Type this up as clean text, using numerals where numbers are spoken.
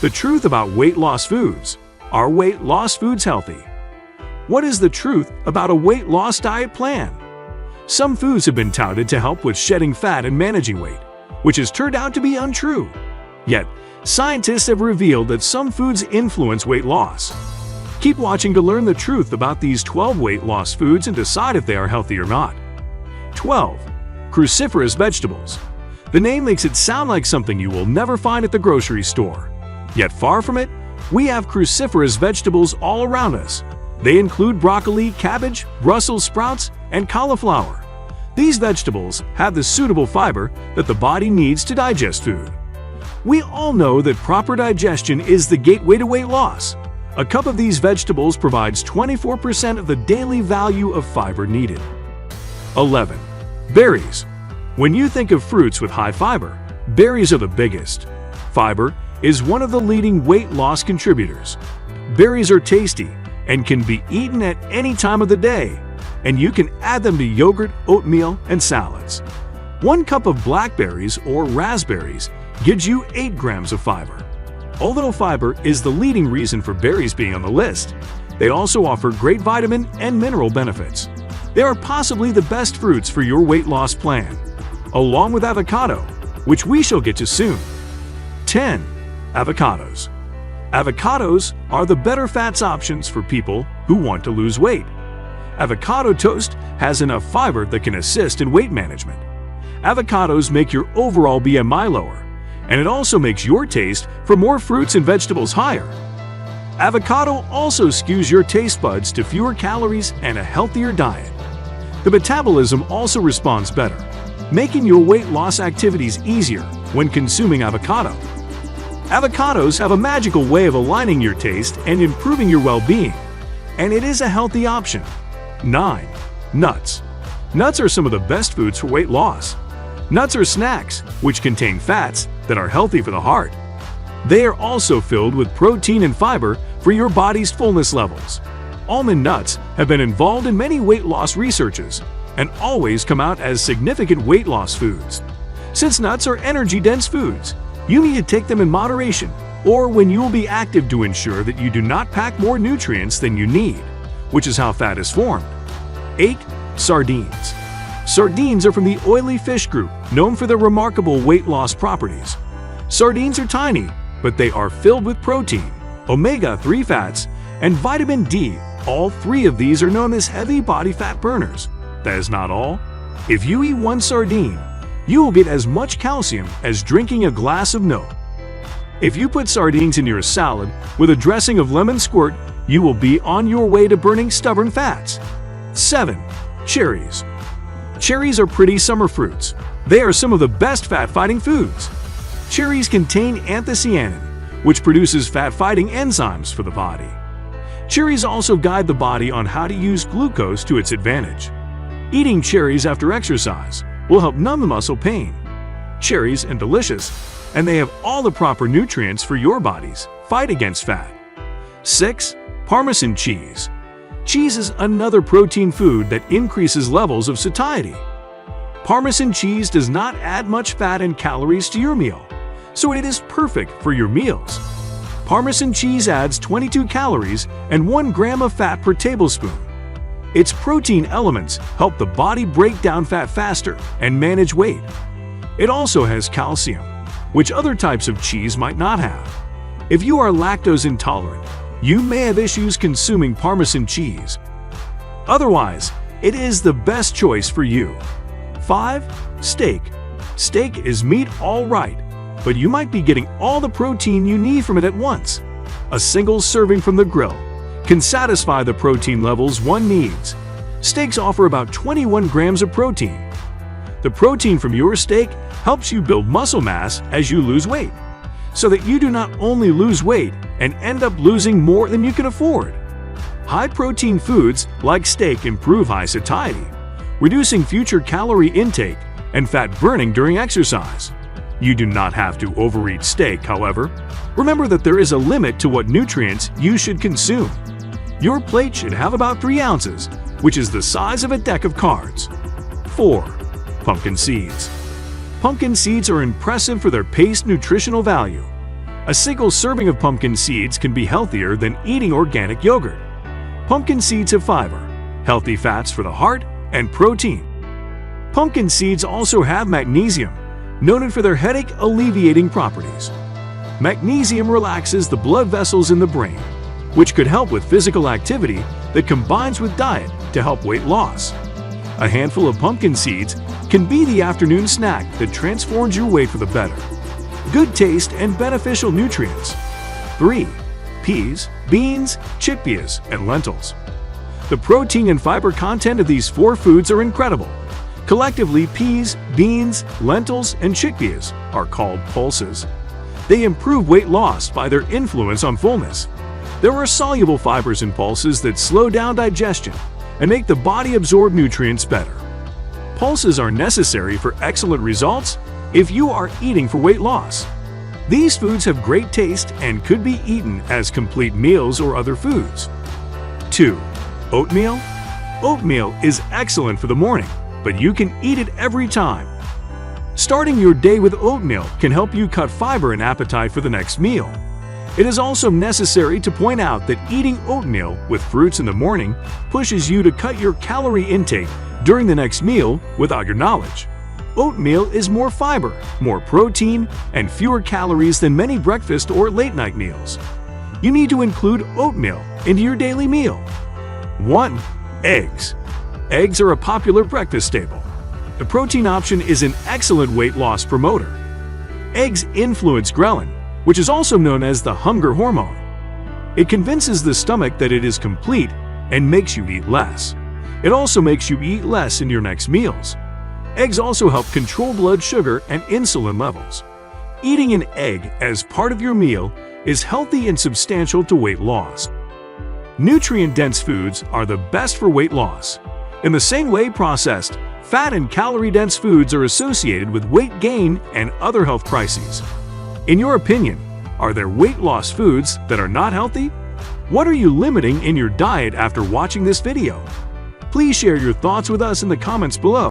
The truth about weight loss foods. Are weight loss foods healthy? What is the truth about a weight loss diet plan? Some foods have been touted to help with shedding fat and managing weight, which has turned out to be untrue. Yet, scientists have revealed that some foods influence weight loss. Keep watching to learn the truth about these 12 weight loss foods and decide if they are healthy or not. 12. Cruciferous vegetables. The name makes it sound like something you will never find at the grocery store. Yet far from it, we have cruciferous vegetables all around us. They include broccoli, cabbage, Brussels sprouts, and cauliflower. These vegetables have the suitable fiber that the body needs to digest food. We all know that proper digestion is the gateway to weight loss. A cup of these vegetables provides 24% of the daily value of fiber needed. 11. Berries. When you think of fruits with high fiber, berries are the biggest. Fiber is one of the leading weight loss contributors. Berries are tasty and can be eaten at any time of the day, and you can add them to yogurt, oatmeal, and salads. 1 cup of blackberries or raspberries gives you 8 grams of fiber. Although fiber is the leading reason for berries being on the list, they also offer great vitamin and mineral benefits. They are possibly the best fruits for your weight loss plan, along with avocado, which we shall get to soon. 10. Avocados. Avocados are the better fats options for people who want to lose weight. Avocado toast has enough fiber that can assist in weight management. Avocados make your overall BMI lower, and it also makes your taste for more fruits and vegetables higher. Avocado also skews your taste buds to fewer calories and a healthier diet. The metabolism also responds better, making your weight loss activities easier when consuming avocado. Avocados have a magical way of aligning your taste and improving your well-being, and it is a healthy option. 9. Nuts. Nuts are some of the best foods for weight loss. Nuts are snacks which contain fats that are healthy for the heart. They are also filled with protein and fiber for your body's fullness levels. Almond nuts have been involved in many weight loss researches and always come out as significant weight loss foods. Since nuts are energy-dense foods, you need to take them in moderation or when you will be active to ensure that you do not pack more nutrients than you need, which is how fat is formed. 8. Sardines. Sardines are from the oily fish group, known for their remarkable weight loss properties. Sardines are tiny, but they are filled with protein, omega-3 fats, and vitamin D. All 3 of these are known as heavy body fat burners. That is not all. If you eat 1 sardine, you will get as much calcium as drinking a glass of milk. If you put sardines in your salad with a dressing of lemon squirt, you will be on your way to burning stubborn fats. 7. Cherries. Cherries are pretty summer fruits. They are some of the best fat-fighting foods. Cherries contain anthocyanin, which produces fat-fighting enzymes for the body. Cherries also guide the body on how to use glucose to its advantage. Eating cherries after exercise will help numb the muscle pain. Cherries are delicious, and they have all the proper nutrients for your body's fight against fat. 6. Parmesan cheese. Cheese is another protein food that increases levels of satiety. Parmesan cheese does not add much fat and calories to your meal, so it is perfect for your meals. Parmesan cheese adds 22 calories and 1 gram of fat per tablespoon. Its protein elements help the body break down fat faster and manage weight. It also has calcium, which other types of cheese might not have. If you are lactose intolerant, you may have issues consuming Parmesan cheese. Otherwise, it is the best choice for you. 5. Steak. Steak is meat all right, but you might be getting all the protein you need from it at once. A single serving from the grill can satisfy the protein levels one needs. Steaks offer about 21 grams of protein. The protein from your steak helps you build muscle mass as you lose weight, so that you do not only lose weight and end up losing more than you can afford. High-protein foods like steak improve high satiety, reducing future calorie intake and fat burning during exercise. You do not have to overeat steak, however. Remember that there is a limit to what nutrients you should consume. Your plate should have about 3 ounces, which is the size of a deck of cards. 4. Pumpkin seeds. Pumpkin seeds are impressive for their paste nutritional value. A single serving of pumpkin seeds can be healthier than eating organic yogurt. Pumpkin seeds have fiber, healthy fats for the heart, and protein. Pumpkin seeds also have magnesium, noted for their headache-alleviating properties. Magnesium relaxes the blood vessels in the brain, which could help with physical activity that combines with diet to help weight loss. A handful of pumpkin seeds can be the afternoon snack that transforms your weight for the better. Good taste and beneficial nutrients. 3. Peas, beans, chickpeas, and lentils. The protein and fiber content of these 4 foods are incredible. Collectively, peas, beans, lentils, and chickpeas are called pulses. They improve weight loss by their influence on fullness. There are soluble fibers in pulses that slow down digestion and make the body absorb nutrients better. Pulses are necessary for excellent results if you are eating for weight loss. These foods have great taste and could be eaten as complete meals or other foods. 2. Oatmeal. Oatmeal is excellent for the morning, but you can eat it every time. Starting your day with oatmeal can help you cut fiber and appetite for the next meal. It is also necessary to point out that eating oatmeal with fruits in the morning pushes you to cut your calorie intake during the next meal without your knowledge. Oatmeal is more fiber, more protein, and fewer calories than many breakfast or late-night meals. You need to include oatmeal into your daily meal. 1. Eggs. Eggs are a popular breakfast staple. The protein option is an excellent weight loss promoter. Eggs influence ghrelin, which is also known as the hunger hormone. It convinces the stomach that it is complete and makes you eat less. It also makes you eat less in your next meals. Eggs also help control blood sugar and insulin levels. Eating an egg as part of your meal is healthy and substantial to weight loss. Nutrient-dense foods are the best for weight loss. In the same way, processed, fat and calorie-dense foods are associated with weight gain and other health crises. In your opinion, are there weight loss foods that are not healthy? What are you limiting in your diet after watching this video? Please share your thoughts with us in the comments below.